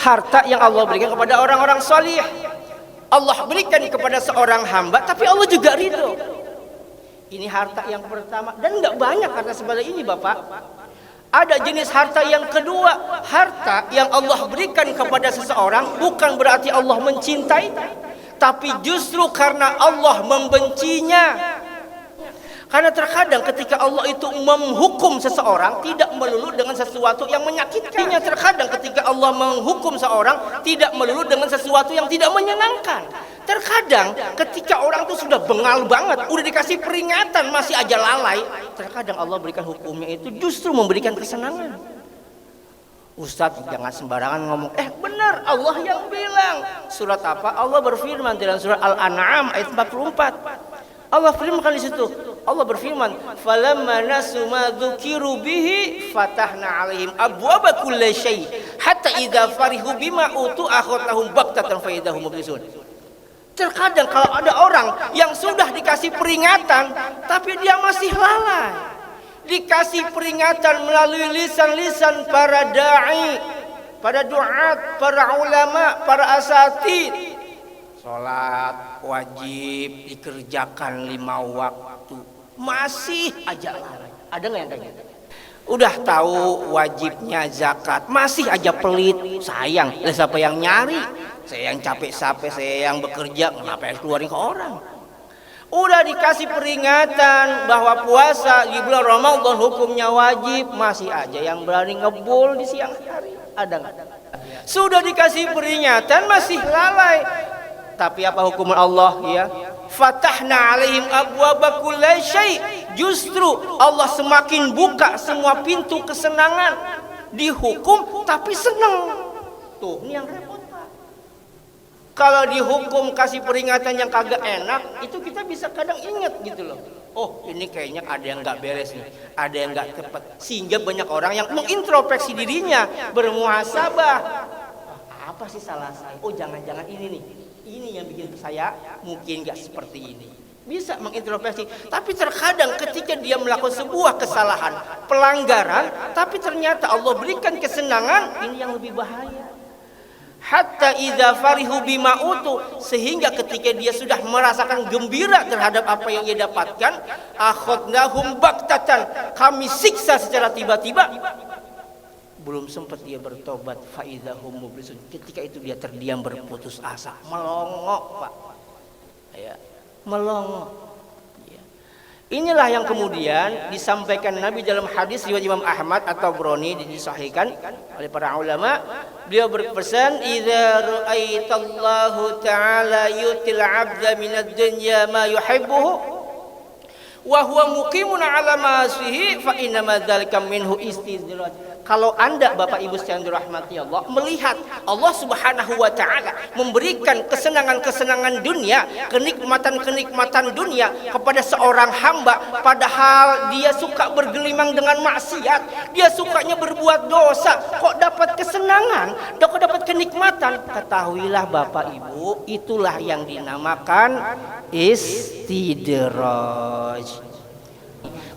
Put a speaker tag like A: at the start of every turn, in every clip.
A: harta yang Allah berikan kepada orang-orang salih. Allah berikan kepada seorang hamba, tapi Allah juga ridho. Ini harta yang pertama, dan nggak banyak harta seperti ini, Bapak. Ada jenis harta yang kedua, harta yang Allah berikan kepada seseorang bukan berarti Allah mencintai, tapi justru karena Allah membencinya. Karena terkadang ketika Allah itu menghukum seseorang tidak melulu dengan sesuatu yang menyakitkannya. Terkadang ketika Allah menghukum seorang tidak melulu dengan sesuatu yang tidak menyenangkan. Terkadang ketika orang itu sudah bengal banget, udah dikasih peringatan masih aja lalai, terkadang Allah berikan hukumnya itu justru memberikan kesenangan. Ustadz, jangan sembarangan ngomong. Benar, Allah yang bilang. Surat apa? Allah berfirman dalam surat Al-An'am ayat 44. Allah firmankan di situ. Allah berfirman, "Falamma nasu ma dzukiru bihi fatahna 'alaihim abwaaba kulli syai' hatta idza farihu bima utu akhadnahum baghtatan fa idahum mublisun." Terkadang kalau ada orang yang sudah dikasih peringatan tapi dia masih lalai. Dikasih peringatan melalui lisan-lisan para dai, para duat, para ulama, para asatid. Salat wajib dikerjakan 5 waktu, masih aja lalai. Ada nggak yang kayak gitu? Udah tahu wajibnya zakat, masih aja pelit. Sayang, siapa yang nyari? Saya yang capek-capek, saya yang bekerja, kenapa yang keluarin ke orang? Udah dikasih peringatan bahwa puasa di bulan Ramadan hukumnya wajib, masih aja yang berani ngebul di siang hari. Ada nggak? Sudah dikasih peringatan masih lalai. Tapi apa hukuman Allah ya? Fatahna 'alaihim abwaaba kulli syai'. Justru Allah semakin buka semua pintu kesenangan. Dihukum tapi senang. Tuh, ini yang repot, Pak. Kalau dihukum kasih peringatan yang kagak enak, itu kita bisa kadang ingat gitu loh. Oh, ini kayaknya ada yang nggak beres nih, ada yang nggak tepat. Sehingga banyak orang yang mengintrospeksi dirinya, bermuhasabah. Apa sih salah saya? Oh, jangan-jangan ini nih. Ini yang bikin saya mungkin gak seperti ini. Bisa mengintrospeksi. Tapi terkadang ketika dia melakukan sebuah kesalahan, pelanggaran, tapi ternyata Allah berikan kesenangan, ini yang lebih bahaya. Hatta idza farihu bima utu, sehingga ketika dia sudah merasakan gembira terhadap apa yang ia dapatkan, akhadnahum baghtatan, kami siksa secara tiba-tiba. Belum sempat dia bertobat, faidahum mublisun. Ketika itu dia terdiam berputus asa, melongo, Pak. Ya, melongo. Ya. Inilah yang kemudian disampaikan Nabi dalam hadis riwayat Imam Ahmad atau Broni disahihkan oleh para ulama. Beliau berpesan, "Idza ra'aitallahu ta'ala yutil 'abda minad dunya ma yuhibbuhu wa huwa muqimun 'ala ma'asihi fa inna ma dzalika minhu istidraj." Kalau Anda Bapak Ibu sekalian dirahmati Allah, melihat Allah Subhanahu wa taala memberikan kesenangan-kesenangan dunia, kenikmatan-kenikmatan dunia kepada seorang hamba, padahal dia suka bergelimang dengan maksiat, dia sukanya berbuat dosa, kok dapat kesenangan, kok dapat kenikmatan? Ketahuilah Bapak Ibu, itulah yang dinamakan istidraj.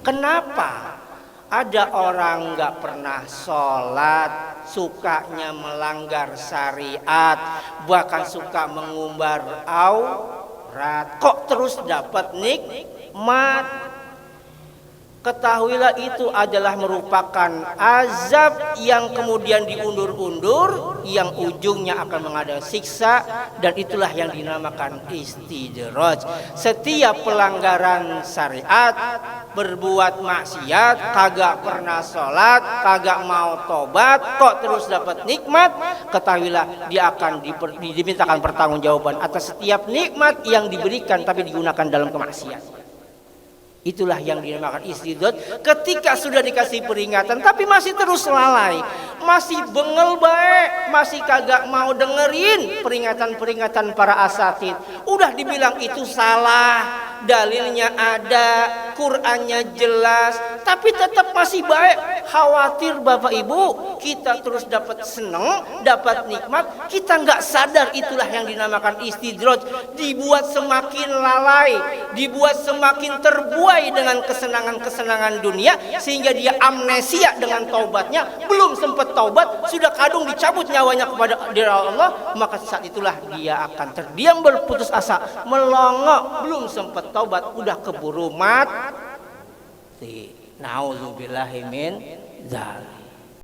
A: Kenapa? Ada orang nggak pernah sholat, sukanya melanggar syariat, bahkan suka mengumbar aurat, kok terus dapat nikmat? Ketahuilah itu adalah merupakan azab yang kemudian diundur-undur, yang ujungnya akan mengadakan siksa, dan itulah yang dinamakan istidraj. Setiap pelanggaran syariat, berbuat maksiat, kagak pernah sholat, kagak mau tobat, kok terus dapat nikmat, ketahuilah dia akan dimintakan pertanggungjawaban atas setiap nikmat yang diberikan tapi digunakan dalam kemaksiatan. Itulah yang dinamakan istidraj. Ketika sudah dikasih peringatan tapi masih terus lalai, masih bengel baik, masih kagak mau dengerin peringatan-peringatan para asatid. Udah dibilang itu salah, dalilnya ada, Qur'annya jelas, tapi tetap masih baik. khawatir Bapak Ibu, kita terus dapat senang, dapat nikmat, kita nggak sadar itulah yang dinamakan istidraj, dibuat semakin lalai, dibuat semakin terbuai dengan kesenangan-kesenangan dunia, sehingga dia amnesia dengan taubatnya, belum sempat taubat, sudah kadung dicabut nyawanya kepada Allah, maka saat itulah dia akan terdiam berputus asa, melongo, belum sempat taubat, udah keburu mati. Nauzubillahi min dzalik.